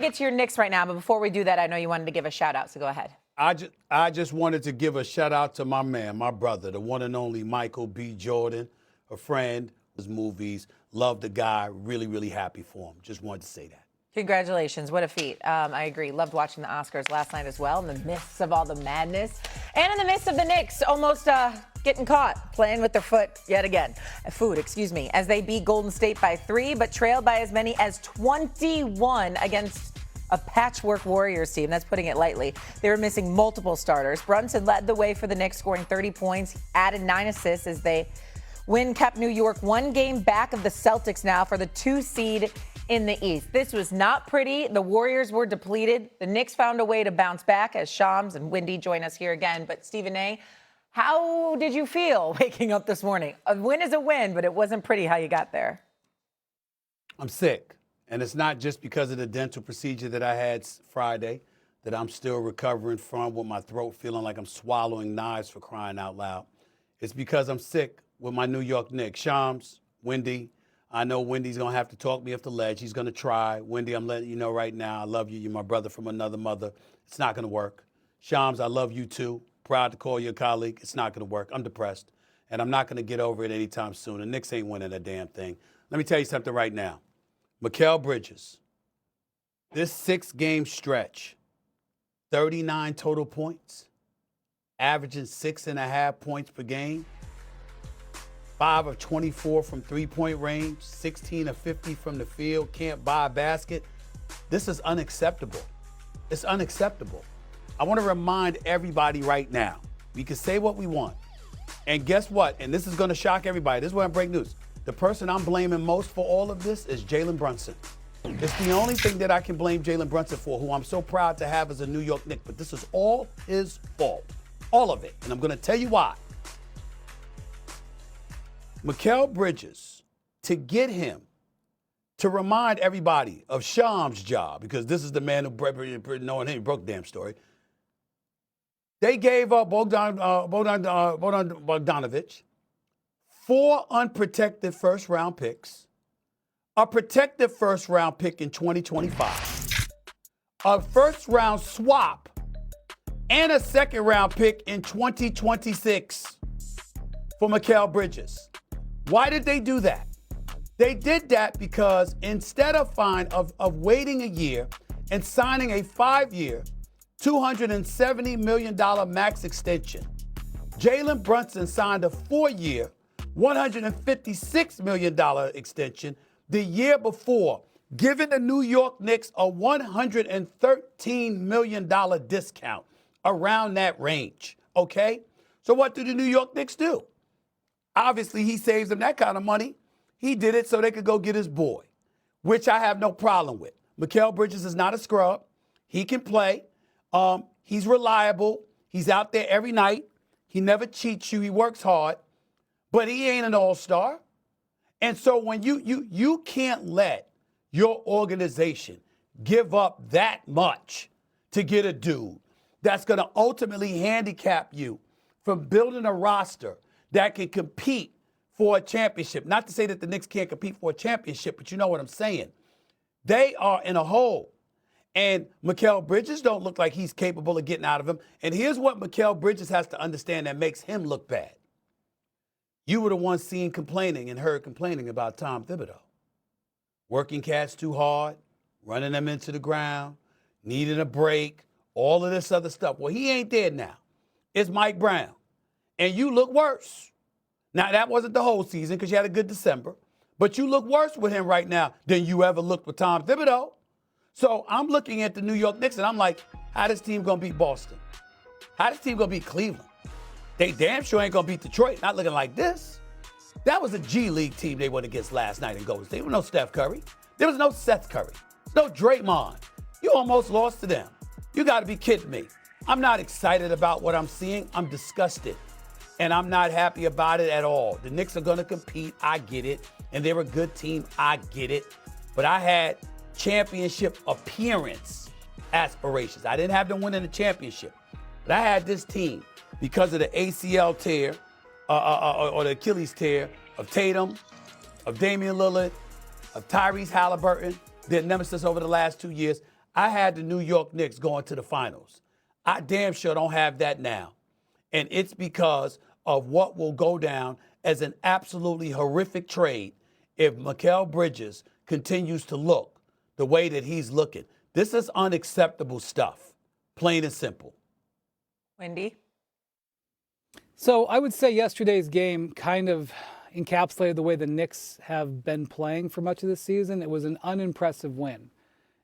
Get to your Knicks right now, but before we do that, I know you wanted to give a shout out, so go ahead. I just wanted to give a shout out to my man, my brother, the one and only Michael B. Jordan, a friend, his movies, love the guy, really, really happy for him. Just wanted to say that. Congratulations, what a feat. I agree. Loved watching the Oscars last night as well, in the midst of all the madness. And in the midst of the Knicks almost getting caught playing with their foot yet again. As they beat Golden State by 3, but trailed by as many as 21 against a patchwork Warriors team. That's putting it lightly. They were missing multiple starters. Brunson led the way for the Knicks, scoring 30 points, added 9 assists as they win, kept New York 1 game back of the Celtics now for the 2 seed in the East. This was not pretty. The Warriors were depleted. The Knicks found a way to bounce back as Shams and Wendy join us here again. But Stephen A., how did you feel waking up this morning? A win is a win, but it wasn't pretty how you got there. I'm sick. And it's not just because of the dental procedure that I had Friday that I'm still recovering from, with my throat feeling like I'm swallowing knives, for crying out loud. It's because I'm sick with my New York Knicks. Shams, Wendy, I know Wendy's going to have to talk me off the ledge. He's going to try. Wendy, I'm letting you know right now, I love you. You're my brother from another mother. It's not going to work. Shams, I love you too. Proud to call you a colleague. It's not going to work. I'm depressed, and I'm not going to get over it anytime soon. The Knicks ain't winning a damn thing. Let me tell you something right now. Mikal Bridges, this 6-game stretch, 39 total points, averaging 6.5 points per game, 5 of 24 from three-point range, 16 of 50 from the field, can't buy a basket. This is unacceptable. It's unacceptable. I want to remind everybody right now, we can say what we want. And guess what? And this is going to shock everybody. This is where I'm breaking news. The person I'm blaming most for all of this is Jalen Brunson. It's the only thing that I can blame Jalen Brunson for, who I'm so proud to have as a New York Knick. But this is all his fault. All of it. And I'm going to tell you why. Mikal Bridges, to get him to remind everybody of Shams' job, because this is the man who, knowing him, broke the damn story. They gave up Bogdanovich 4 unprotected first-round picks, a protected first-round pick in 2025, a first-round swap, and a second-round pick in 2026 for Mikal Bridges. Why did they do that? They did that because instead of waiting a year and signing a 5-year, $270 million max extension, Jalen Brunson signed a 4-year, $156 million extension the year before, giving the New York Knicks a $113 million discount, around that range, okay? So what do the New York Knicks do? Obviously, he saves them that kind of money. He did it so they could go get his boy, which I have no problem with. Mikal Bridges is not a scrub. He can play. He's reliable. He's out there every night. He never cheats you. He works hard. But he ain't an all-star. And so when you can't let your organization give up that much to get a dude that's going to ultimately handicap you from building a roster that can compete for a championship. Not to say that the Knicks can't compete for a championship, but you know what I'm saying. They are in a hole. And Mikal Bridges don't look like he's capable of getting out of him. And here's what Mikal Bridges has to understand that makes him look bad. You were the one seen complaining and heard complaining about Tom Thibodeau. Working cats too hard, running them into the ground, needing a break, all of this other stuff. Well, he ain't there now. It's Mike Brown. And you look worse. Now, that wasn't the whole season because you had a good December. But you look worse with him right now than you ever looked with Tom Thibodeau. So I'm looking at the New York Knicks and I'm like, how this team going to beat Boston? How this team going to beat Cleveland? They damn sure ain't going to beat Detroit. Not looking like this. That was a G League team they went against last night in Golden State. There was no Steph Curry. There was no Seth Curry. No Draymond. You almost lost to them. You got to be kidding me. I'm not excited about what I'm seeing. I'm disgusted. And I'm not happy about it at all. The Knicks are going to compete. I get it. And they're a good team. I get it. But I had championship appearance aspirations. I didn't have them winning the championship. But I had this team because of the ACL tear or the Achilles tear of Tatum, of Damian Lillard, of Tyrese Halliburton, their nemesis over the last 2 years. I had the New York Knicks going to the finals. I damn sure don't have that now. And it's because of what will go down as an absolutely horrific trade if Mikal Bridges continues to look the way that he's looking. This is unacceptable stuff, plain and simple. Wendy? So I would say yesterday's game kind of encapsulated the way the Knicks have been playing for much of this season. It was an unimpressive win.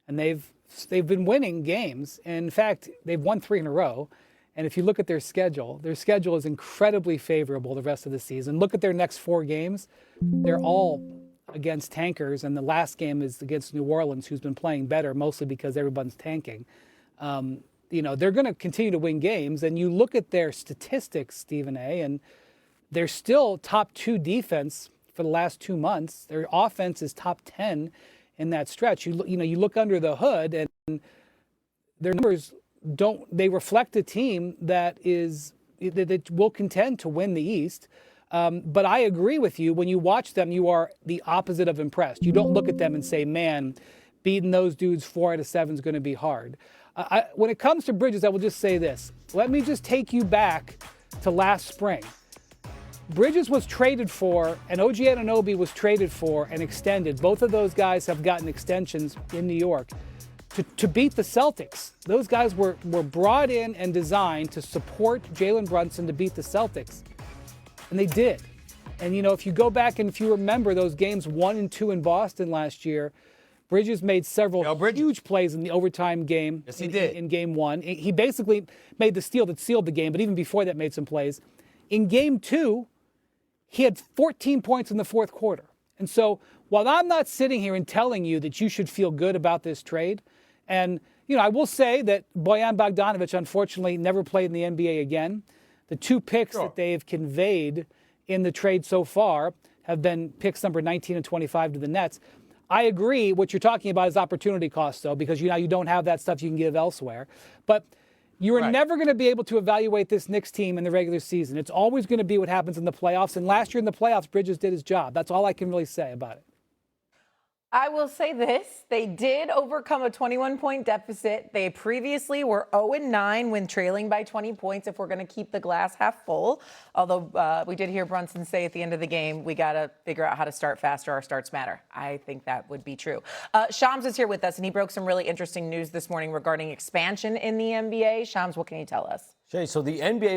And they've been winning games. In fact, they've won 3 in a row. And if you look at their schedule is incredibly favorable the rest of the season. Look at their next 4 games. They're all against tankers, and the last game is against New Orleans, who's been playing better, mostly because everyone's tanking. They're going to continue to win games. And you look at their statistics, Stephen A., and they're still top 2 defense for the last 2 months. Their offense is top 10 in that stretch. You look under the hood, and their numbers they reflect a team that will contend to win the East. But I agree with you. When you watch them, you are the opposite of impressed. You don't look at them and say, man, beating those dudes 4 out of 7 is going to be hard. When it comes to Bridges, I will just say this. Let me just take you back to last spring. Bridges was traded for, and OG Anunoby was traded for and extended. Both of those guys have gotten extensions in New York to beat the Celtics. Those guys were brought in and designed to support Jalen Brunson to beat the Celtics. And they did. And, if you go back and if you remember those games 1 and 2 in Boston last year, Bridges made several huge plays in the overtime game. Yes, he did. In game 1. He basically made the steal that sealed the game, but even before that made some plays. In game 2, he had 14 points in the fourth quarter. And so while I'm not sitting here and telling you that you should feel good about this trade, and, I will say that Bojan Bogdanovic, unfortunately, never played in the NBA again. The 2 picks that they've conveyed in the trade so far have been picks number 19 and 25 to the Nets. I agree what you're talking about is opportunity cost, though, because you don't have that stuff you can give elsewhere. But you are never going to be able to evaluate this Knicks team in the regular season. It's always going to be what happens in the playoffs. And last year in the playoffs, Bridges did his job. That's all I can really say about it. I will say this. They did overcome a 21-point deficit. They previously were 0-9 when trailing by 20 points, if we're going to keep the glass half full. Although we did hear Brunson say at the end of the game, we got to figure out how to start faster. Our starts matter. I think that would be true. Shams is here with us, and he broke some really interesting news this morning regarding expansion in the NBA. Shams, what can you tell us? Shay, so the NBA